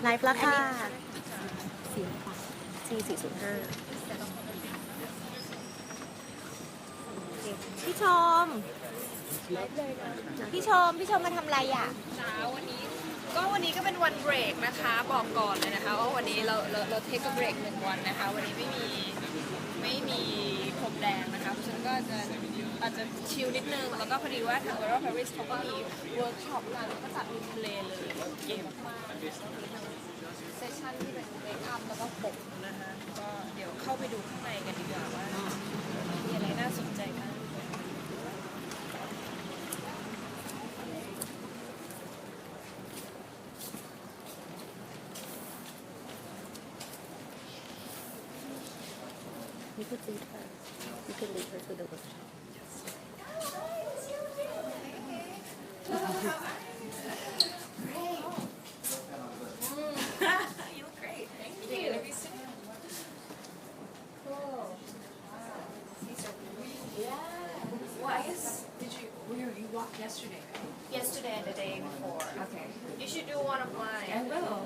ไลฟ์แล้วค่ะ405พี่ชมพี่ชมมาทำอะไรอ่ะวันนี้ก็เป็นวันเบรกนะคะบอกก่อนเลยนะคะว่าวันนี้เราเทคเบรก1 วันนะคะวันนี้ไม่มีพรมแดงนะคะเพราะฉะนั้นก็อาจจะชิลนิดนึงแล้วก็พอดีว่าทาง Royal Paris เขาก็มีเวิร์กช็อปกันก็จัดริมทะเลเลยเก๋มากๆมีทั้งเซสชั่นที่เป็นเมคอัพแล้วก็ผมนะคะก็เดี๋ยวเข้าไปดูข้างในกันดีกว่าว่ามีอะไรน่าสนใจบ้างYou could lead her. You could lead her to the workshop. You look great. Thank you. Cool. These are really Where you walked yesterday? Yesterday and the day before. Okay. You should do one of mine. I will.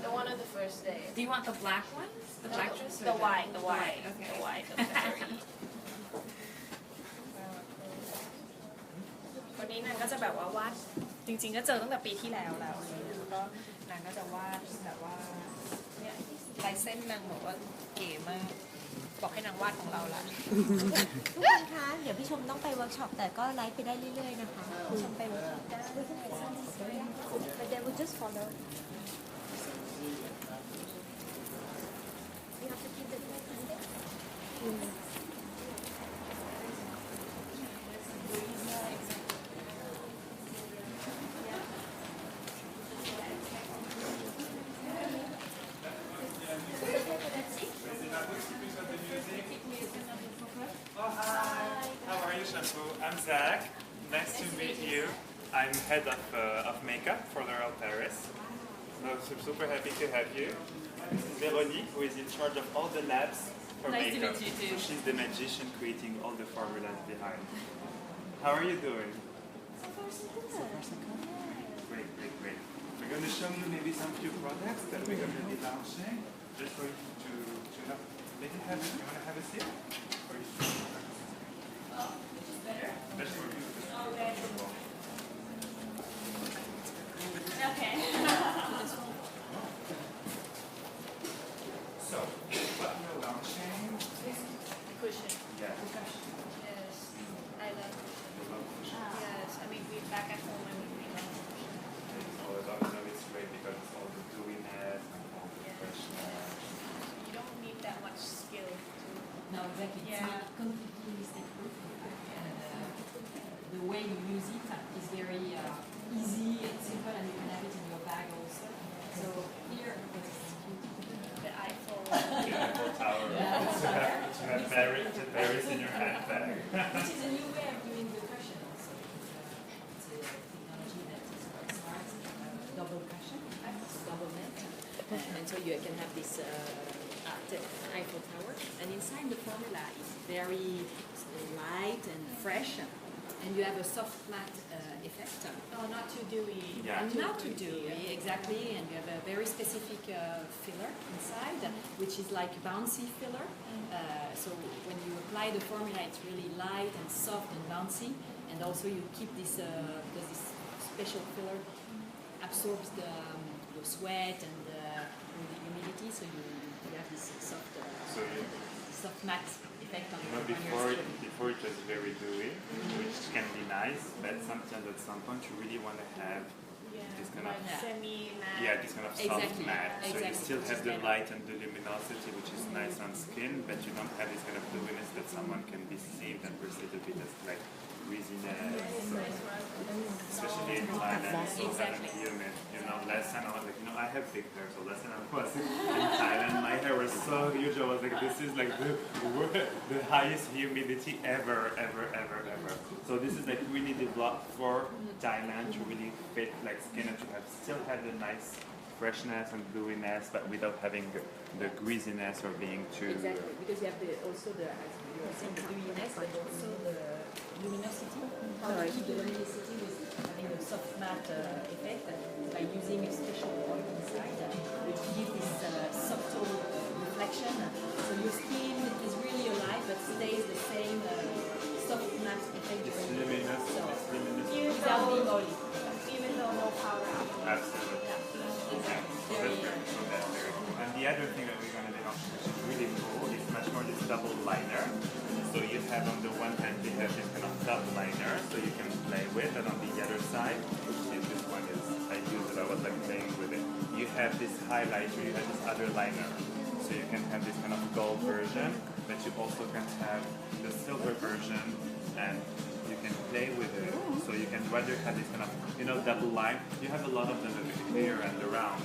The one of the first day. Do you want the black one? The black dress? The white. Okay. The white. วันนี้นางก็จะแบบว่าวาดจริงๆก็เจอตั้งแต่ปีที่แล้วแล้วก็นางก็จะวาดแบบว่าเนี่ยลายเส้นนางบอกว่าเก๋มากบอกให้นางวาดของเราละทุกคนคะเดี๋ยวพี่ชมต้องไปเวิร์กช็อปแต่ก็ไลฟ์ไปได้เรื่อยๆนะคะพี่ชมไปเวิร์กช็อปได้ but they will just follow you have to keep it I'm Zach. Nice to meet you. I'm head of makeup for L'Oréal Paris. So super happy to have you. This is Veronique, who is in charge of all the labs for nice makeup. To meet you too. So she's the magician creating all the formulas behind. How are you doing? So far so good. Great. We're going to show you maybe some few products that we're going to be launching. Just for you to have. Maybe you want to have a seat? Or you yeah, that's for you. Okay. So, what we're launching? Cushion. Yeah. Yes. I love cushion. Yes. I mean, we back at home and we love cushion. It's great because it's all the dewiness and all the freshness. You don't need that much skill to. No, exactly. Yeah. It's not completely mistake-proof. And the way you use it is very easy and simple, and you can have it in your bag also. So here, The Eiffel. The Eiffel Tower. To have Paris in your handbag. which is a new way of doing the cushion also. It's a technology that is quite smart, double cushion, so double net. And so you can have this Eiffel Tower, and inside the formula is very light and fresh, and you have a soft matte effect. Oh, not too dewy. Yeah. And not too dewy, exactly, and you have a very specific filler inside, which is like bouncy filler. So when you apply the formula, it's really light and soft and bouncy, and also you keep this because this special filler absorbs the sweat and the humidity, so you have this soft matte effect on your skin. Before it was very dewy, which can be nice, but sometimes at some point you really want to have this kind of semi-matte. this kind of soft Exactly. matte. So you Exactly. still have the light and the luminosity, which is nice on skin, but you don't have this kind of dewiness that someone can be perceived and perceived a bit as like greasiness. Especially in Thailand, it's so kind of humid. Last time I was like, I have big hair, so last time I was in Thailand, my hair was so huge. I was like, this is like the highest humidity ever. So this is like really developed for Thailand to really fit like skin and to still have the nice freshness and dewiness, but without having the greasiness or being too. Exactly, because you have also the dewiness, but also the luminosity. How to keep the luminosity with having a soft matte effect by using a special oil inside. other thing that we're going to do, which is really cool, is much more this double liner. So you have on the one hand, you have this kind of double liner, so you can play with, and on the other side, and this one is, I used it, I was like playing with it. You have this highlighter, you have this other liner. So you can have this kind of gold version, but you also can have the silver version, and you can play with it. So you can rather have this kind of, double line. You have a lot of them here and around.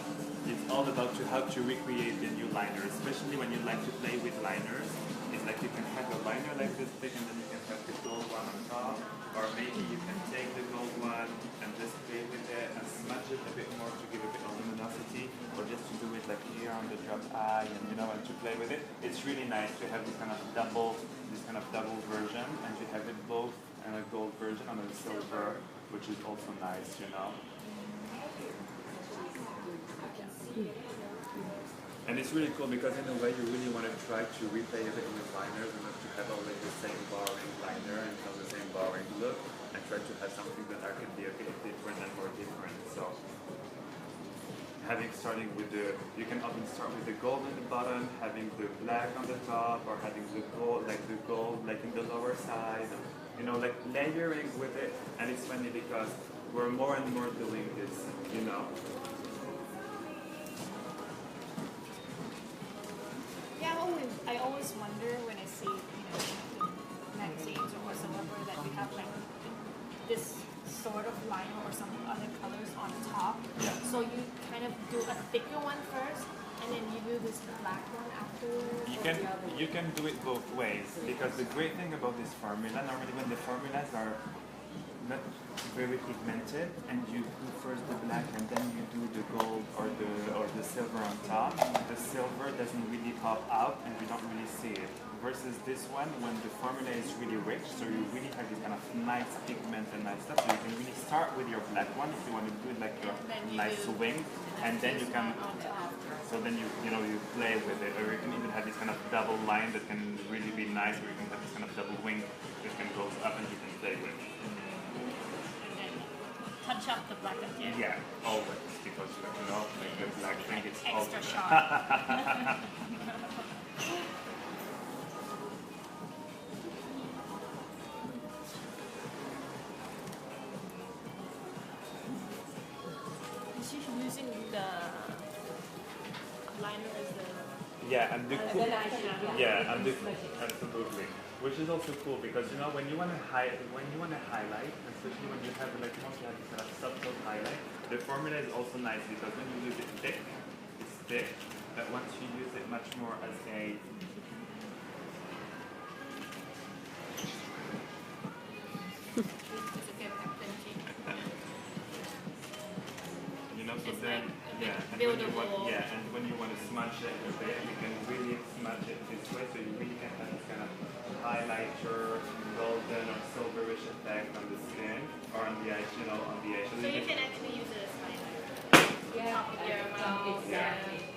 It's all about how to recreate the new liner, especially when you like to play with liners. It's like you can have a liner like this thick, and then you can have the gold one on top, or maybe you can take the gold one and just play with it and smudge it a bit more to give a bit of luminosity, or just to do it like here on the drop eye, and and to play with it. It's really nice to have this kind of double version, and you have it both and a gold version and a silver, which is also nice, And it's really cool because in a way you really want to try to replay a bit with liners and not to have always the same boring liner and have the same boring look, and try to have something that can be a bit different and more different. So starting with you can often start with the gold at the bottom, having the black on the top, or having the gold like in the lower side, like layering with it. And it's funny because we're more and more doing this, Yeah, I always wonder when I see, magazines or whatsoever that we have like this sort of line or some other colors on top. Yeah. So you kind of do a thicker one first, and then you do this black one afterwards. You can do it both ways, because the great thing about this formula, normally when the formulas are not very pigmented and you do first the black and then you do the gold or the silver on top, the silver doesn't really pop out and we don't really see it. Versus this one, when the formula is really rich, so you really have this kind of nice pigment and nice stuff, so you can really start with your black one if you want to do it like your nice wing, and then you can, so then you play with it, or you can even have this kind of double line that can really be nice, or you can have this kind of double wing that can go up and you can play with. Touch up the black again. Yeah, always, because like the black thing, it's Extra always sharp. Is she using the liner as the... Yeah, and the cool, absolutely. Which is also cool because when you want to highlight, especially when you have like once you have this kind of subtle highlight, the formula is also nice because when you use it thick, it's thick, but once you use it much more as a so then, and when you want to smudge it a bit, you can really smudge it this way, so you really can have this kind of highlighter, golden or silverish effect on the skin or on the eye, on the eye. So you can actually use it as highlighter.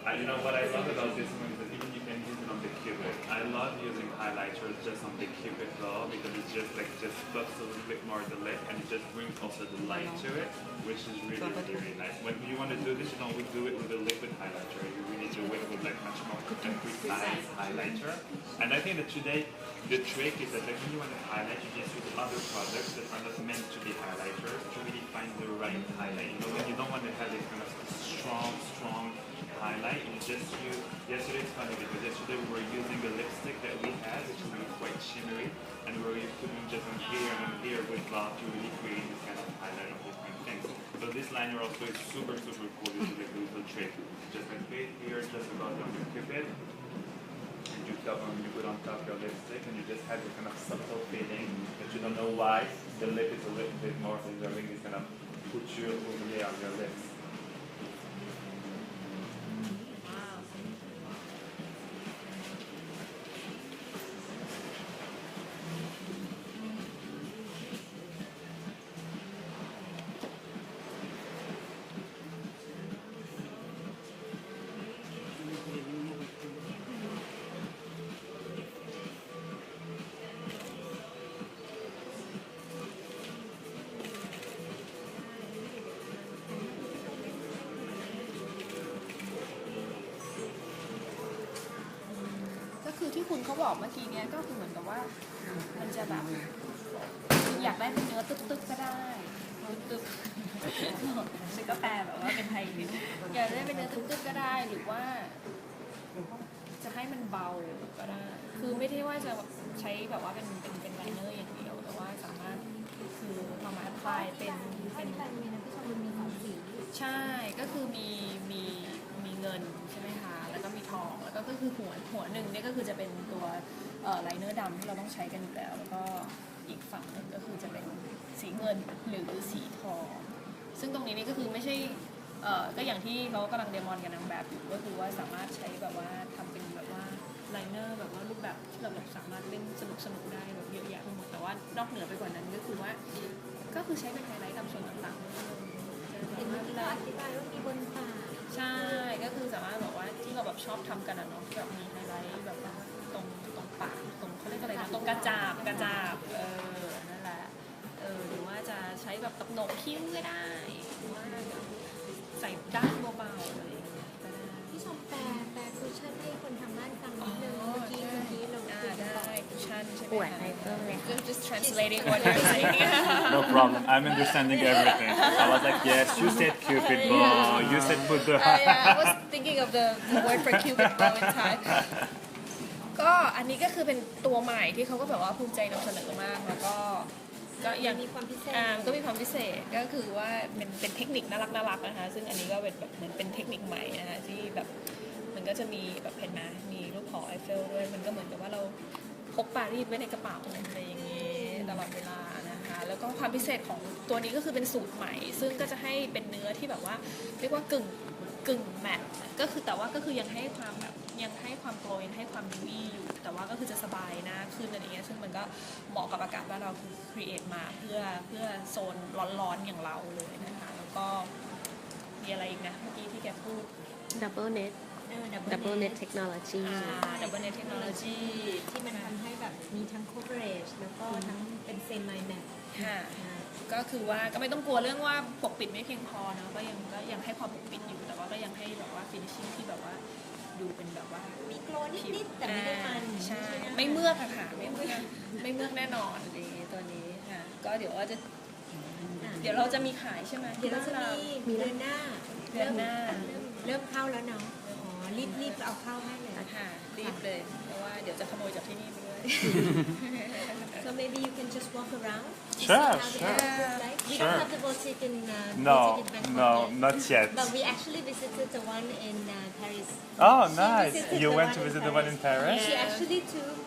And what I love about this one is that even you can use it on the cupid. I love using highlighters just on the cupid though, because it just buffs a little bit more the lip, and it just brings also the light to it, which is really, really nice. When you want to do this, you don't do it with a liquid highlighter. You really do it with like much more precise highlighter. And I think that today the trick is that like when you want to highlight, you just use other products that are not meant to be highlighters to really find the right highlight. When you don't want to have this kind of strong highlight, you just use. Yesterday it's funny because yesterday we were using a lipstick that we had, which is really quite shimmery, and we were putting just on here with gloss to really create this kind of highlight of different things. So this liner also is super cool. This is like a little trick. Just like here, just about on your cupid, and you put on top your lipstick, and you just have this kind of subtle feeling that you don't know why the lip is a little bit more having this kind of couture overlay on your lips. ที่คุณเขาบอกเมื่อกี้เนี้ยก็คือเหมือนกับว่ามันจะแบบอยากได้เป็นเนื้อตึ๊บๆก็ได้ตึ๊บๆซึ่งก็แปลแบบว่าเป็นไทยนิดอยากได้เป็นเนื้อตึ๊บๆก็ได้หรือว่าจะให้มันเบาก็ได้คือไม่ได้ว่าจะใช้แบบว่าเป็นไลเนอร์อย่างเดียวแต่ว่าสามารถคือเอามาแอพพลายเป็นใช่ก็คือมีเงินใช่ไหมคะแล้วก็มีทองแล้วก็คือหัวหนึ่งเนี่ยก็คือจะเป็นตัวไลเนอร์ดำที่เราต้องใช้กันอยู่แล้วแล้วก็อีกฝั่งหนึ่งก็คือจะเป็นสีเงินหรือสีทองซึ่งตรงนี้นี่ก็คือไม่ใช่ก็อย่างที่เขากำลังเดโมกันนางแบบอยู่ก็คือว่าสามารถใช้แบบว่าทำเป็นแบบว่าไลเนอร์แบบว่ารูปแบบที่เราแบบสามารถเล่นสนุกได้แบบเยอะแยะไปหมดแต่ว่านอกเหนือไปกว่านั้นก็คือว่าก็คือใช้เป็นไฮไลท์ตามส่วนต่างๆเห็นเมื่อกี้เราอธิบายว่ามีบนปากใช่ก็คือสามารถบอกว่าที่เราแบบชอบทำกันอะเนาะแบบมีไฮไลท์แบบว่าตรงปากตรงเขาเรียกอะไรนะตรงกระจาบนั่นแหละหรือว่าจะใช้แบบกับโหนกคิ้วก็ได้หรือว่าใส่ด้านเบาๆอะไรอย่างเงี้ยก็ได้พี่ชมแปลคุชชั่นให้คนทางบ้านฟังนิดนึงเมื่อกี้เราได้คุชชั่นใช่ไหม ปวดอะไรเพิ่มเลย just translating what you're saying No problem. I'm understanding everything. I was like, yes, you said Cupid bow. You said put the. I was thinking of the word for Cupid bow in Thai ก็อันนี้ก็คือเป็นตัวใหม่ที่เขาก็แบบว่าภูมิใจนำเสนอมากแล้วก็อย่างมีความพิเศษก็มีความพิเศษก็คือว่าเป็นเทคนิคน่ารักนะคะซึ่งอันนี้ก็เป็นแบบเหมือนเป็นเทคนิคใหม่นะคะที่แบบมันก็จะมีแบบเห็นไหมมีรูปหอไอเฟลด้วยมันก็เหมือนกับว่าเราพกปารีสไว้ในกระเป๋าอะไรอย่างเงี้ยตลอดเวลานะคะแล้วก็ความพิเศษของตัวนี้ก็คือเป็นสูตรใหม่ซึ่งก็จะให้เป็นเนื้อที่แบบว่าเรียกว่ากึ่งแมตต์ก็คือแต่ว่าก็คือยังให้ความแบบยังให้ความโกลว์ให้ความดิวี่อยู่แต่ว่าก็คือจะสบายนะขึ้นอะไรเงี้ยซึ่งมันก็เหมาะกับอากาศบ้านเราคือครีเอทมาเพื่อโซนร้อนๆอย่างเราเลยนะคะแล้วก็มีอะไรอีกนะเมื่อกี้ที่แกพูด Double Net Double Net Technology Double Net Technology ที่มันทำให้แบบมีทั้ง coverage แล้วก็ทั้งเป็นเซมิแมตต์ค่ะก็คือว่าก็ไม่ต้องกลัวเรื่องว่าปกปิดไม่เพียงพอเนาะก็ยังให้ความปกปิดอยู่แต่ว่าก็ยังให้แบบว่า finishing ที่แบบว่าดูเป็นแบบว่ามีโกลว์นิดๆแต่ไม่ได้มันใช่ไม่เมือกค่ะไม่เมือกแน่นอนตัวนี้ค่ะก็เดี๋ยวเราจะมีขายใช่ไหมเดี๋ยวเราจะมีเดือนหน้าเริ่มเข้าแล้วเนาะรีบเอาเข้าให้เลยค่ะรีบเลยเพราะว่าเดี๋ยวจะขโมยจากที่นี่ไปด้วย So maybe you can just walk around. Sure. We don't have the boutique in No, Bangkok not yet. But we actually visited the one in Paris. Oh, nice. You went to visit the one in Paris? She actually took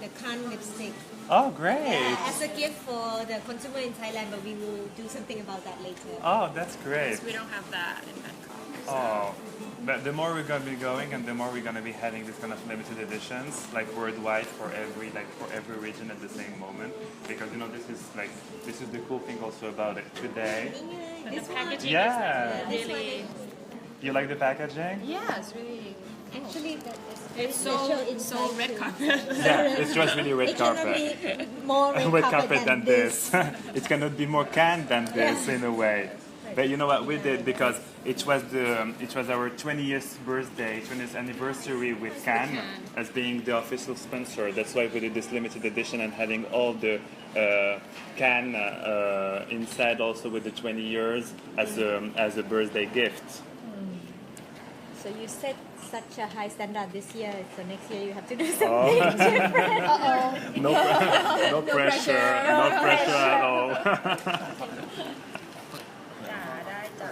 the Khan lipstick. Oh, great. As a gift for the consumer in Thailand, but we will do something about that later. Oh, that's great. We don't have that in Bangkok. Oh. But the more we're gonna be going, and the more we're gonna be having this kind of limited editions, like worldwide for every region at the same moment, because this is the cool thing also about it today. The packaging Yeah. is really. You like the packaging? Yeah, it's really. Actually, It's so red carpet. Yeah, it's just really red It cannot carpet. be more Red carpet than this. It cannot be more canned than this in a way. But you know what we did, because it was our 20th birthday, 20th anniversary with Cannes as being the official sponsor. That's why we did this limited edition and having all the Cannes inside also with the 20 years as a birthday gift. So you set such a high standard this year, so next year you have to do something different. No pressure, no pressure at all. ได้จ้ะ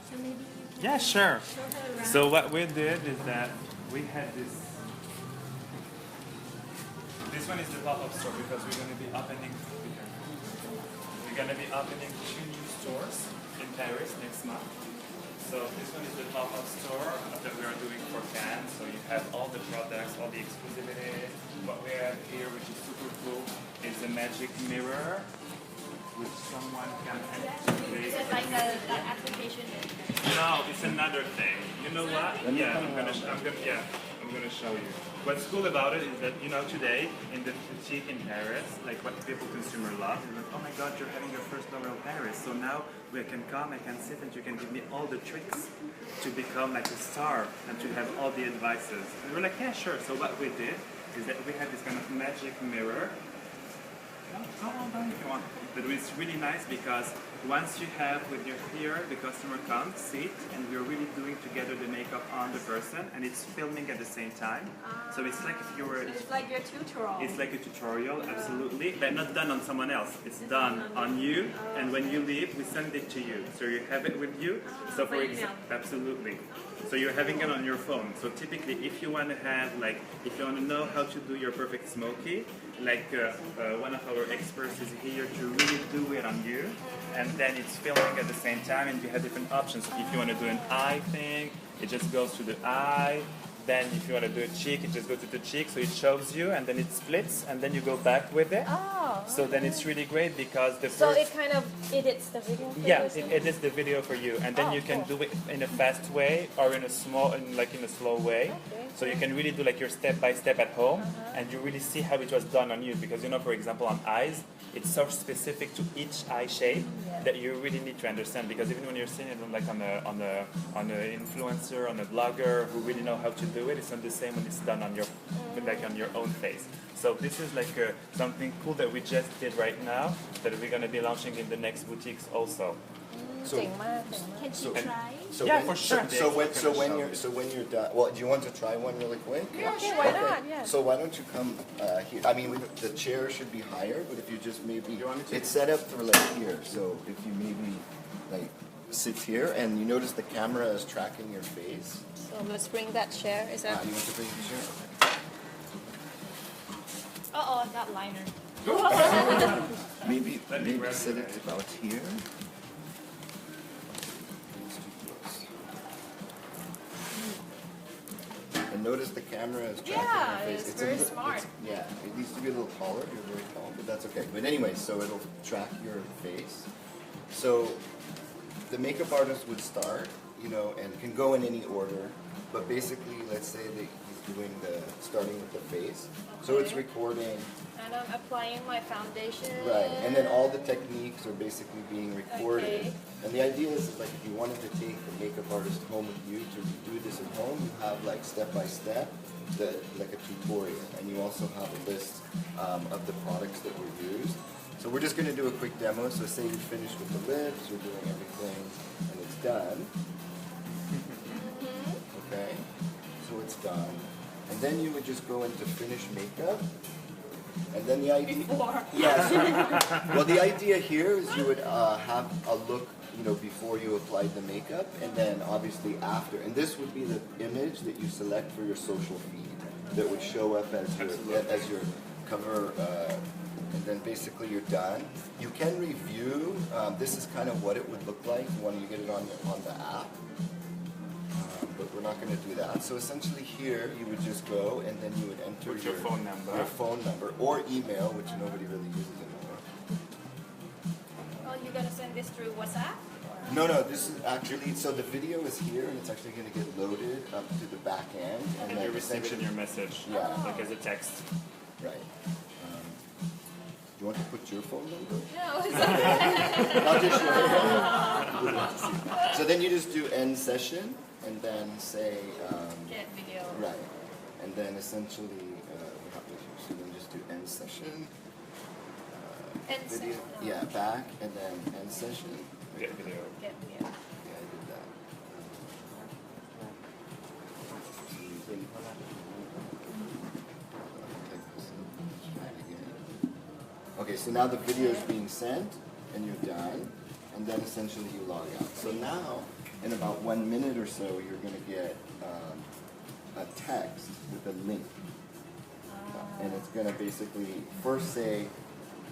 So maybe you can Yeah, sure. show her around. So what we did is that we had this. This one is the pop-up store because we're going to be opening. We're going to be opening 2 new stores in Paris next month. So this one is the pop-up store that we are doing for Cannes. So you have all the products, all the exclusivity. What we have here, which is super cool, is a magic mirror, which someone can activate. Is it like the application? No, it's another thing. You know what? Yeah, I'm gonna I'm going to show you. What's cool about it is that, you know, today in the boutique in Paris, like what people consumer love is like, oh my God, you're having your first L'Oreal Paris. So now we can come, I can sit and you can give me all the tricks to become like a star and to have all the advices. And we're like, yeah, sure. So what we did is that we had this kind of magic mirror. Go on, if you want. But it's really nice because once you have with your here, the customer comes, sit, and we're really doing together the makeup on the person, and it's filming at the same time. So it's like if you were. It's like your tutorial. It's like a tutorial, absolutely, but not done on someone else. It's done on you, and when you leave, we send it to you. So you have it with you. So for example, absolutely. So you're having it on your phone. So typically, if you want to have, like, if you want to know how to do your perfect smoky, like one of our experts is here to really do it on you, and then it's filming at the same time, and you have different options. If you want to do an eye thing, it just goes to the eye. Then if you want to do a cheek, it just goes to the cheek, so it shows you, and then it splits, and then you go back with it. Oh. So then it's really great because the So first... it kind of edits the video for Yeah, you? it edits the video for you, and then Oh, you can cool. do it in a fast way or in a small, like in a slow way. Okay. So you can really do like your step by step at home, and you really see how it was done on you. Because you know, for example, on eyes, it's so specific to each eye shape that you really need to understand. Because even when you're seeing it like on an influencer, on a blogger who really know how to do it, it's not the same when it's done on your like on your own face. So this is like something cool that we just did right now that we're going to be launching in the next boutiques also. เจ๋งมากเจ๋งมาก Can she try So Yeah, when, for sure. So when you're done, well, do you want to try one really quick? Yeah, sure. Why not? Yeah. So why don't you come here? I mean, the chair should be higher, but if you just maybe, You want me to? it's set up for like here. So if you maybe like sit here, and you notice the camera is tracking your face. So let's bring that chair. Is that? You want to bring the chair? Oh, that liner. Maybe Let me grab sit it. it about here. And notice the camera is tracking Yeah, your face. it's very a little- smart. Yeah, it needs to be a little taller. You're very tall, but that's okay. But anyway, so it'll track your face. So the makeup artist would start, you know, and can go in any order. But basically, let's say that he's doing starting with the face. So it's Okay. recording. And I'm applying my foundation. Right, and then all the techniques are basically being recorded. Okay. And the idea is like if you wanted to take the makeup artist home with you to do this at home, you have like step by step, like a tutorial, and you also have a list of the products that were used. So we're just going to do a quick demo. So say you finished with the lips, you're doing everything, and it's done. Okay, so it's done, and then you would just go into finish makeup. And then the idea, yes. Well, the idea here is you would have a look, you know, before you applied the makeup, and then obviously after. And this would be the image that you select for your social feed that would show up as your cover. And then basically you're done. You can review. This is kind of what it would look like when you get it on the app. But we're not going to do that. So essentially here, you would just go and then you would enter Put your phone number. your phone number or email, which nobody really uses anymore. Oh, you're gonna send this through WhatsApp? No, this is actually, so the video is here and it's actually going to get loaded up to the back end. And then you're receiving your message, Yeah. like as a text. Right. You want to put your phone number? No, it's okay. I'll just show you. So then you just do end session and then say, Get video. right. And then essentially, what happens here? So then just do end session. End Video. session. Yeah, back and then end session. Get video. Get video. Yeah, I did that. Okay, so now the video is being sent and you're done, and then essentially you log out. So now, in about 1 minute or so, you're going to get a text with a link. And it's going to basically first say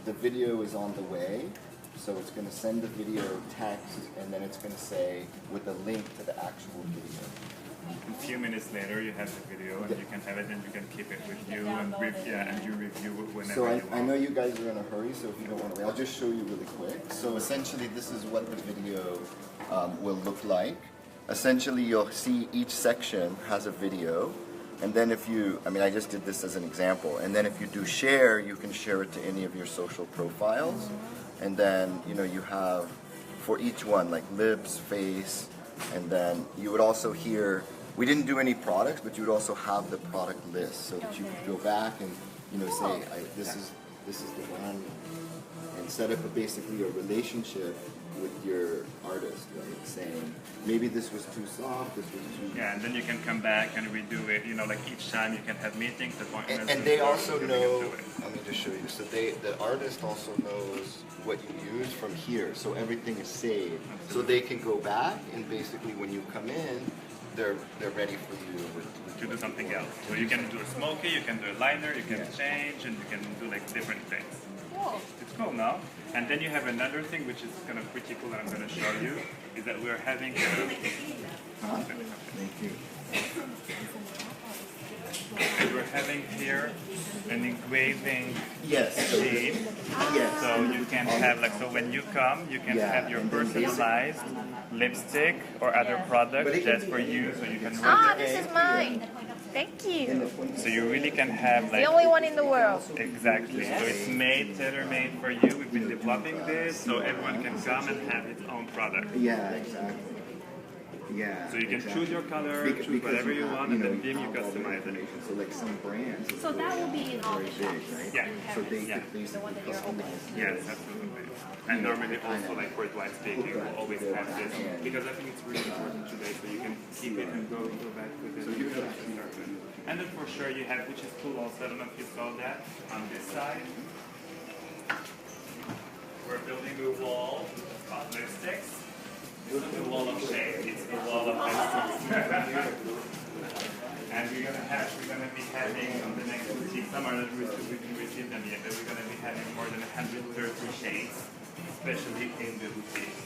the video is on the way. So it's going to send the video text, and then it's going to say with a link to the actual video. A few minutes later, you have the video, and you can have it, and you can keep it with you, and and you review it whenever So you want. I know you guys are in a hurry, so if you don't want to wait, I'll just show you really quick. So essentially, this is what the video will look like. Essentially, you'll see each section has a video. And then if you, I mean, I just did this as an example. And then if you do share, you can share it to any of your social profiles. And then, you know, you have for each one, like lips, face, and then you would also hear, we didn't do any products, but you would also have the product list so that you could go back and, you know, say, this is the one, and set up basically a relationship with your artist, right? Saying, maybe this was too soft, this was too... Yeah, and then you can come back and redo it, you know, like each time you can have meetings, appointments. And they also you know, can do it. let me just show you, so the artist also knows what you use from here, so everything is saved. So they can go back, and basically when you come in, they're ready for you To do something else. So you can do a smoky, you can do a liner, you can change, and you can do like different things. Cool. It's cool now. And then you have another thing which is kind of pretty cool that I'm going to show you, is that we're having we're having here an engraving machine. Yes. So you can have like, so when you come, you can have your personalized lipstick or other product just for you, so you can This is mine. Thank you. so you really can have like The only one in the world. exactly. So it's made, tailor-made for you. We've been developing this so everyone can come and have its own product. Yeah, exactly. Yeah. So you can choose your color, choose whatever you want, and then you customize it. So like some brands. So that will be in all the shops. Yeah. So they Yeah. could basically customize. Yes, absolutely. And normally also, like worldwide speaking, we'll always have this because I think it's really important today, so you can keep it and go back with it. So you can start with it. And then for sure you have, which is cool also, I don't know if you saw that, on this side, we're building a wall of lipsticks. It's not the wall of shade, it's the wall of lipsticks. And we're gonna be having on the next boutique, some are not we can receive them yet, but we're gonna be having more than 130 shades, especially in the boutique.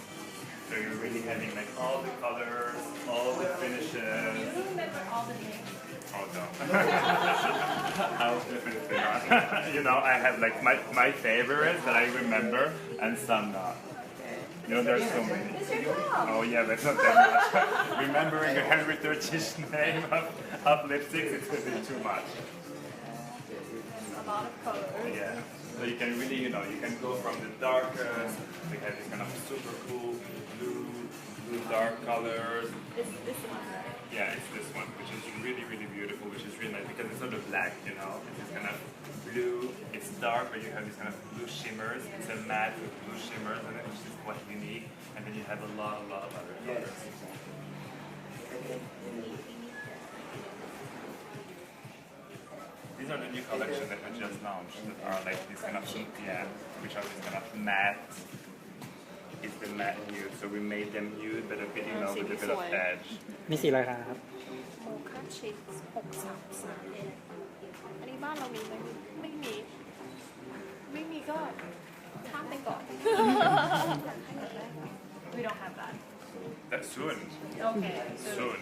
So you're really having like all the colors, all the finishes. You don't remember all the names. Oh no. I'll definitely not. You know, I have like my favorites that I remember and some not. You know, there's so many. Oh yeah, that's not that much. Remembering a 130-ish name of lipsticks, it's a bit too much. A lot of colors. Yeah. So you can really, you know, you can go from the darkest, we have this kind of super cool blue dark colors. This one, right? Yeah, it's this one, which is really, really beautiful, which is really nice because it's not a black, you know, it's this kind of blue, it's dark, but you have these kind of blue shimmers. It's a matte with blue shimmers in it, which is quite unique. And then you have a lot of other colors. These are the new collections that we just launched that are like these kind of, yeah, which are these kind of matte. It's the matte nude, so we made them nude, but a bit, you know, with a bit of edge. มีสีอะไรครับ โมคาชิส633อันนี้บ้านเรามีไหมไม่มี ไม่มีก็ข้ามไปก่อน We don't have that. That's soon. Okay. Soon.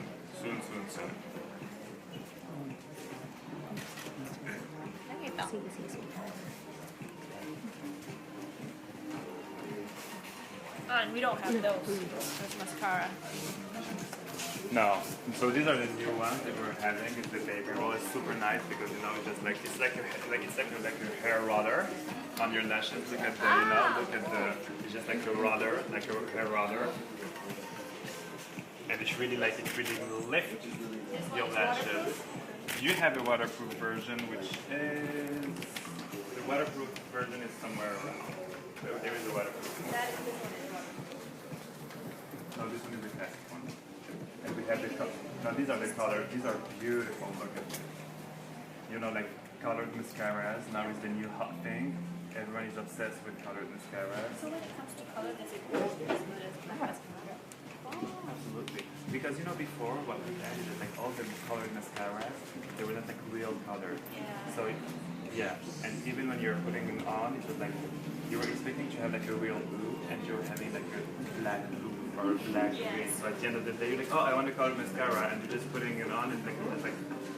นั่นไงต่อ And we don't have those. That's mascara. No. So these are the new ones that we're having. It's the baby roll. It's super nice because you know it's just like it's like your hair roller on your lashes. Look at the it's just like a roller, like your hair roller. And it's really like it really will lift your lashes. You have a waterproof version, which is the waterproof version is somewhere around. So there is a waterproof one. No, this one is the classic one. And we have the now these are the colors. These are beautiful. Look at this. You know, like colored mascaras. Now is the new hot thing. Everyone is obsessed with colored mascaras. So when it comes to color, does it work as good as black mascara? Absolutely. Because you know before what we had is that like all the colored mascaras, they were not like real color. Yeah. So yeah, and even when you're putting them on, it was like you were expecting to have like a real blue, and you're having like a black blue or a black green. So at the end of the day, you're like, oh, I want to color mascara, and you're just putting it on, and like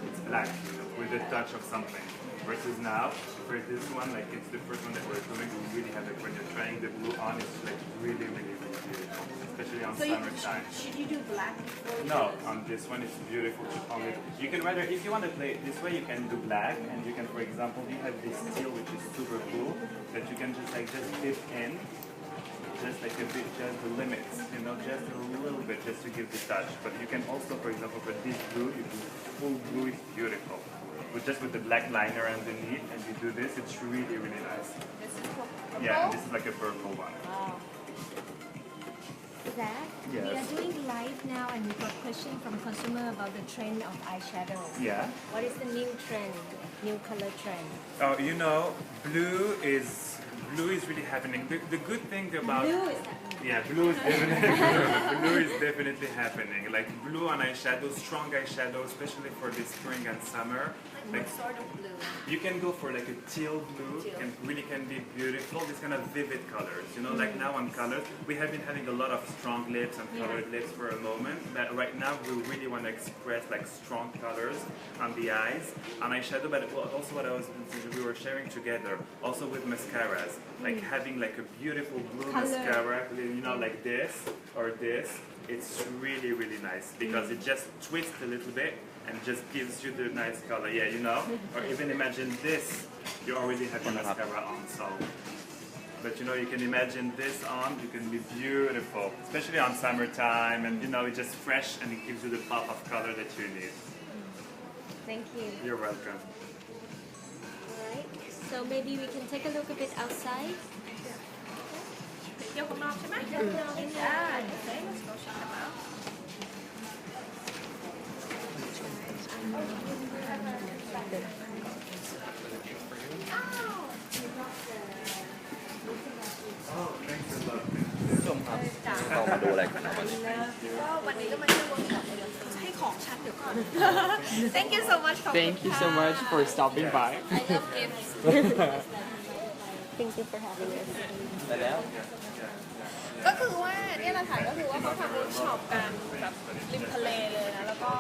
it's black, you know, with a touch of something. versus now. For this one, like it's the first one that we're doing. We really have like when you're trying the blue on, it's like really beautiful, especially on summertime. Should you do black before? No, on this one it's beautiful to only. You can rather, if you want to play it this way, you can do black, and you can, for example, you have this steel which is super cool that you can just dip in, just like a bit, just the limits, you know, just a little bit, just to give the touch. But you can also, for example, for this blue, you do full blue, it's beautiful. With the black liner underneath, and you do this, it's really nice. This is purple? Yeah, and this is like a purple one. Wow. Zach, Yes. we are doing live now and we got question from consumer about the trend of eyeshadow. Yeah. What is the new trend, new color trend? Oh, you know, blue is really happening. The good thing about Blue is happening. yeah, blue is definitely blue is definitely happening. Like blue on eyeshadow, strong eyeshadow, especially for the spring and summer. Like what sort of blue? You can go for like a teal blue, can be beautiful. These kind of vivid colors, you know, like now on colors, we have been having a lot of strong lips and colored lips for a moment, but right now we really want to express like strong colors on the eyes, on eyeshadow, but also what we were sharing together, also with mascaras, like having like a beautiful blue mascara, you know, like this or this. It's really nice because it just twists a little bit and just gives you the nice color, yeah, you know? Or even imagine this, you already have your mascara on, so. But you know, you can imagine this on, you can be beautiful, especially on summertime, and you know, it's just fresh and it gives you the pop of color that you need. Thank you. You're welcome. Alright, so maybe we can take a look a bit outside. เที่ยวข้างนอกใช่ไหมได้ Okay, let's go check them out. Oh, thanks a lot. เรามาดูอะไรกันนะวันนี้ ก็วันนี้ก็มาเที่ยวเวิร์กช็อปให้ของฉันเดี๋ยวก่อน Thank you so much for Thank you so much for stopping by. I love gifts. Thank you for having us. ไปแล้ว ก็คือว่าเนี่ยแหละค่ะก็คือว่าเขาทำเวิร์กช็อปกันแบบริมทะเลเลยนะแล้วก็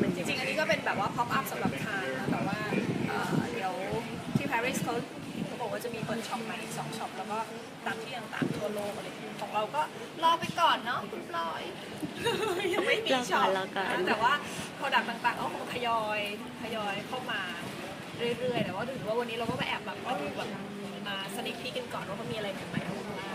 มีจริงๆอันนี้ก็เป็นแบบว่า pop up สำหรับทานนะแต่ว่าเดี๋ยวที่ Paris เขาบอกว่าจะมีเปิดช็อปใหม่อีก2ช็อปแล้วก็ตามที่ต่างๆทั่วโลกอะไรอย่างเงี้ยของเราก็รอไปก่อนเนาะคุณพลอย ยังไม่มีช็อป รอก่อน แต่ว่า product ต่างๆก็คงทยอยเข้ามาเรื่อยๆแต่ว่าถือว่าวันนี้เราก็มาแอบแบบมาดูแบบมาสนิทพีกันก่อนว่าเขามีอะไรใหม่ๆออกมา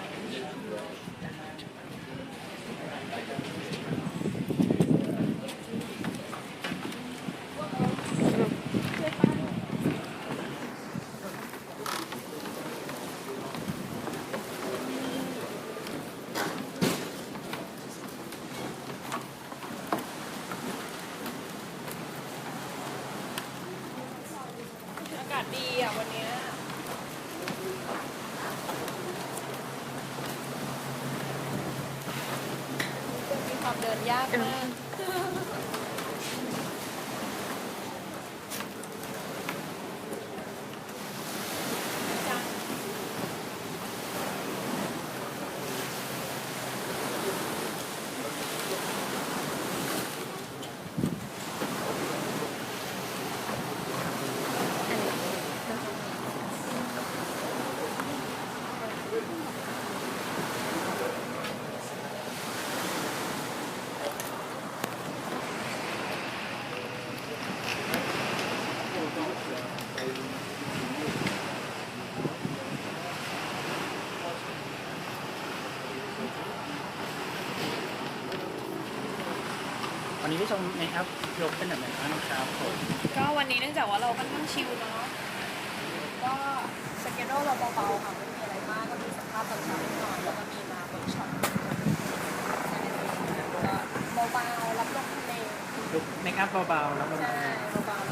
อากาศดีอ่ะวันเนี้ยมีความเดินยากมากวันนี้พี่ชมเมคอัพลุคเป็นแบบไหนบ้างครับผม ก็วันนี้เนื่องจากว่าเราค่อนข้างชิลเนาะก็สเกจเราเบาๆค่ะไม่มีอะไรมากก็มีสัมภาษณ์ตอนเช้านิดหน่อยแล้วก็มีมาเวิร์กช็อปก็เบาๆรับลมทะเล ลุคเมคอัพเบาๆแล้วก็ ใช่เบาๆ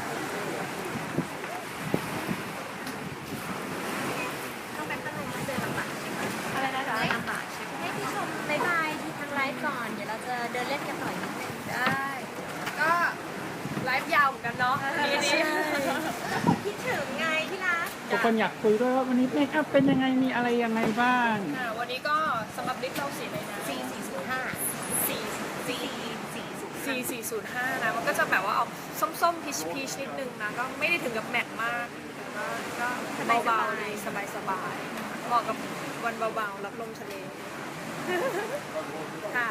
ต้องแบบข้างในมันเดินลำบากใช่ไหมอะไรนะคะลำบากใช่ไหม ให้พี่ชมบายบายที่ทางไลฟ์ก่อน เดี๋ยวเราจะเดินเล่นกันต่อนิดนึง ได้ก็ไลฟ์ยาวเหมือนกันเนาะดีดี คิดถึงไงที่รัก ทุกคนอยากคุยด้วยว่าวันนี้เมคอัพเป็นยังไงมีอะไรยังไงบ้าง วันนี้ก็สำหรับลิฟต์เราสีอะไรนะ 405 4 4 4 4 4 5นะมันก็จะแบบว่าออก ส้มๆพีชนิดนึงนะก็ไม่ได้ถึงกับแมทมากแต่ก็เบาๆดีสบายๆเหมาะกับวันเบาๆรับลมทะเลค่ะ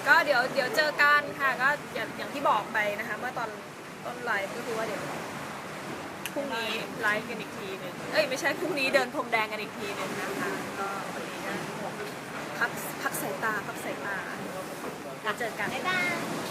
ก็เดี๋ยวเจอกันค่ะก็อย่างที่บอกไปนะคะเมื่อตอนต้นไลฟ์ก็คือว่าเดี๋ยวพรุ่งนี้ไลฟ์กันอีกทีหนึ่งไม่ใช่พรุ่งนี้เดินพรมแดงกันอีกทีหนึ่งนะคะก็วันนี้นะพักสายตาแล้วเจอกันบ๊ายบาย